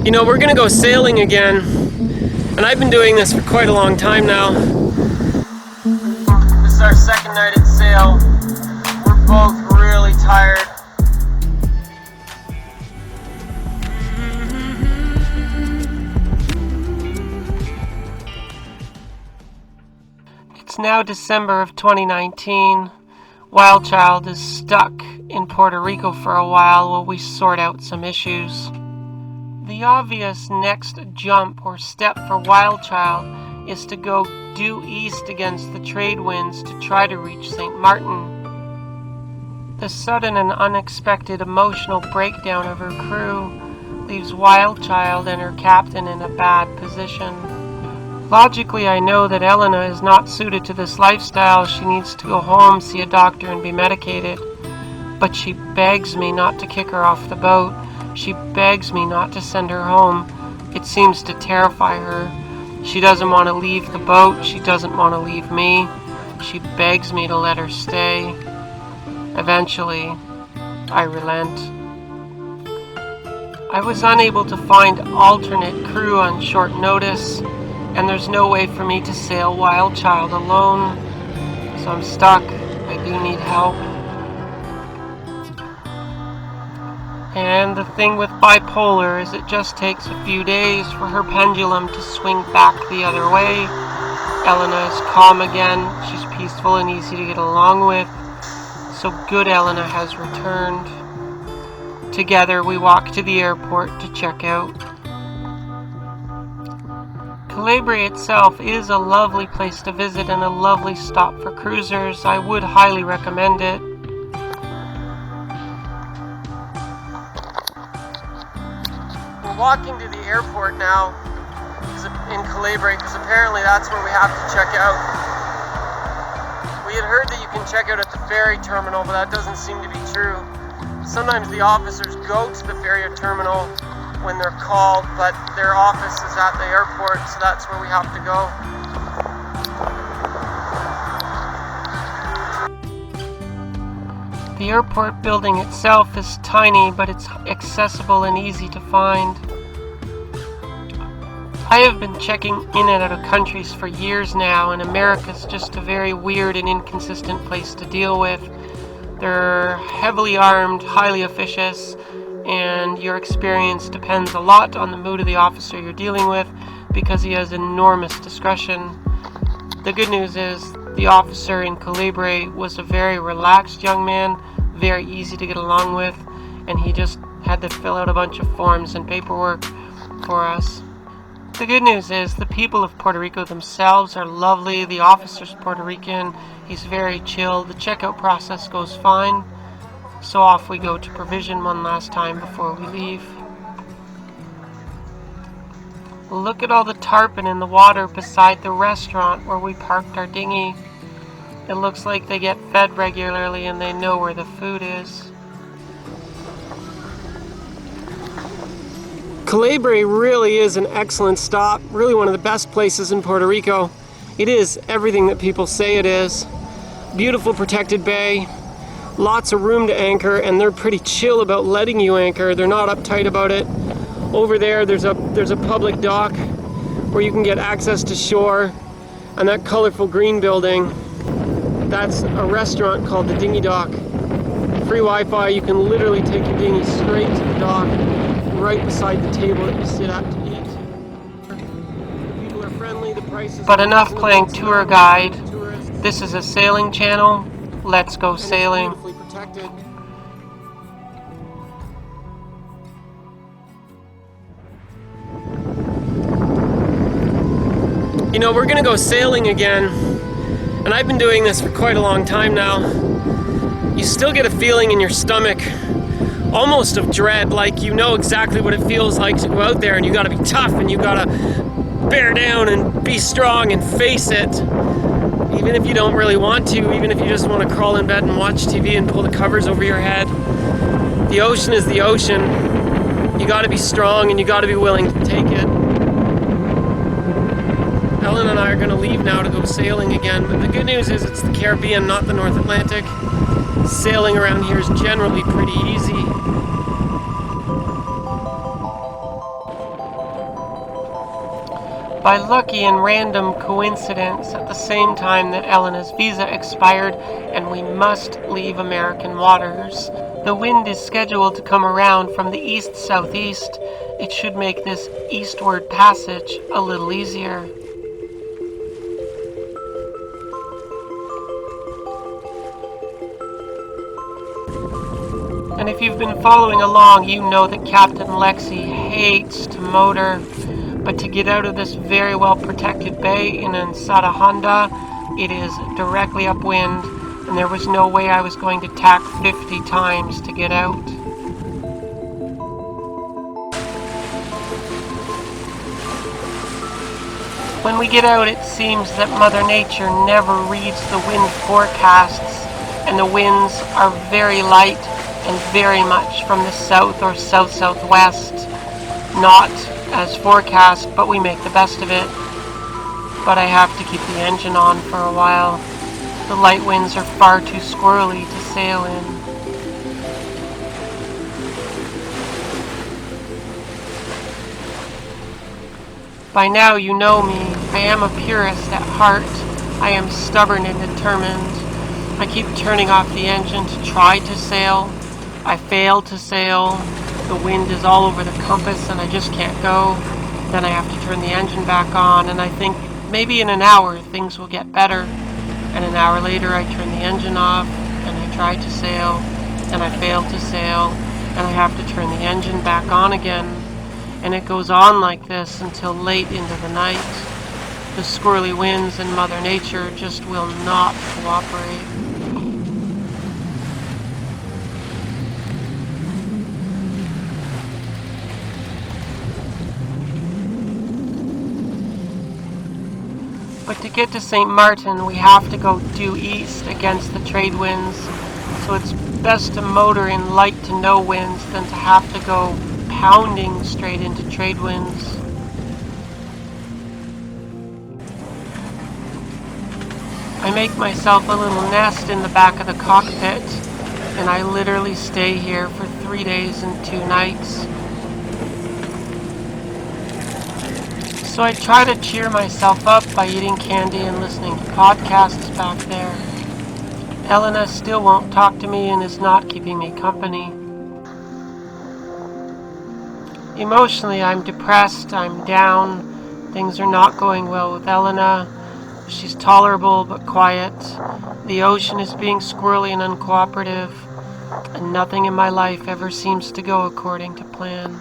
You know, we're gonna go sailing again, and I've been doing this for quite a long time now. This is our second night at sail. We're both really tired. It's now December of 2019. WildChild is stuck in Puerto Rico for a while we sort out some issues. The obvious next jump or step for WildChild is to go due east against the trade winds to try to reach St. Martin. The sudden and unexpected emotional breakdown of her crew leaves WildChild and her captain in a bad position. Logically, I know that Elena is not suited to this lifestyle. She needs to go home, see a doctor, and be medicated. But she begs me not to kick her off the boat. She begs me not to send her home. It seems to terrify her. She doesn't want to leave the boat. She doesn't want to leave me. She begs me to let her stay. Eventually, I relent. I was unable to find alternate crew on short notice, and there's no way for me to sail WildChild alone. So I'm stuck. I do need help. And the thing with bipolar is it just takes a few days for her pendulum to swing back the other way. Elena is calm again. She's peaceful and easy to get along with. So good Elena has returned. Together we walk to the airport to check out. Calabria itself is a lovely place to visit and a lovely stop for cruisers. I would highly recommend it. We're walking to the airport now in Calabria because apparently that's where we have to check out. We had heard that you can check out at the ferry terminal, but that doesn't seem to be true. Sometimes the officers go to the ferry terminal when they're called, but their office is at the airport, so that's where we have to go. The airport building itself is tiny, but it's accessible and easy to find. I have been checking in and out of countries for years now, and America's just a very weird and inconsistent place to deal with. They're heavily armed, highly officious, and your experience depends a lot on the mood of the officer you're dealing with because he has enormous discretion. The good news is the officer in Calabria was a very relaxed young man, very easy to get along with, and he just had to fill out a bunch of forms and paperwork for us. The good news is the people of Puerto Rico themselves are lovely. The officer's Puerto Rican. He's very chill. The checkout process goes fine. So off we go to provision one last time before we leave. Look at all the tarpon in the water beside the restaurant where we parked our dinghy. It looks like they get fed regularly and they know where the food is. Calabria really is an excellent stop, really one of the best places in Puerto Rico. It is everything that people say it is. Beautiful protected bay, lots of room to anchor, and they're pretty chill about letting you anchor. They're not uptight about it. Over there, there's a public dock where you can get access to shore, and that colorful green building, that's a restaurant called the Dinghy Dock. Free Wi-Fi, you can literally take your dinghy straight to the dock, right beside the table that you sit at to eat. The people are friendly, the prices. But enough playing tour guide. This is a sailing channel. Let's go sailing. You know, we're gonna go sailing again, and I've been doing this for quite a long time now. You still get a feeling in your stomach, almost of dread, like you know exactly what it feels like to go out there, and you gotta be tough, and you gotta bear down and be strong and face it. Even if you don't really want to, even if you just want to crawl in bed and watch TV and pull the covers over your head. The ocean is the ocean. You gotta be strong and you gotta be willing to take it. Ellen and I are gonna leave now to go sailing again, but the good news is it's the Caribbean, not the North Atlantic. Sailing around here is generally pretty easy. By lucky and random coincidence, at the same time that Elena's visa expired and we must leave American waters, the wind is scheduled to come around from the east-southeast. It should make this eastward passage a little easier. And if you've been following along, you know that Captain Lexi hates to motor. But to get out of this very well protected bay in Ensata Honda, it is directly upwind, and there was no way I was going to tack 50 times to get out. When we get out, it seems that Mother Nature never reads the wind forecasts, and the winds are very light and very much from the south or south-southwest. Not as forecast, but we make the best of it. But I have to keep the engine on for a while. The light winds are far too squirrely to sail in. By now you know me. I am a purist at heart. I am stubborn and determined. I keep turning off the engine to try to sail. I fail to sail. The wind is all over the compass and I just can't go. Then I have to turn the engine back on, and I think maybe in an hour things will get better. And an hour later I turn the engine off and I try to sail and I fail to sail and I have to turn the engine back on again. And it goes on like this until late into the night. The squirrely winds and Mother Nature just will not cooperate. But to get to St. Martin, we have to go due east against the trade winds, so it's best to motor in light to no winds than to have to go pounding straight into trade winds. I make myself a little nest in the back of the cockpit, and I literally stay here for 3 days and 2 nights. So I try to cheer myself up by eating candy and listening to podcasts back there. Elena still won't talk to me and is not keeping me company. Emotionally, I'm depressed, I'm down. Things are not going well with Elena. She's tolerable but quiet. The ocean is being squirrely and uncooperative. And nothing in my life ever seems to go according to plan.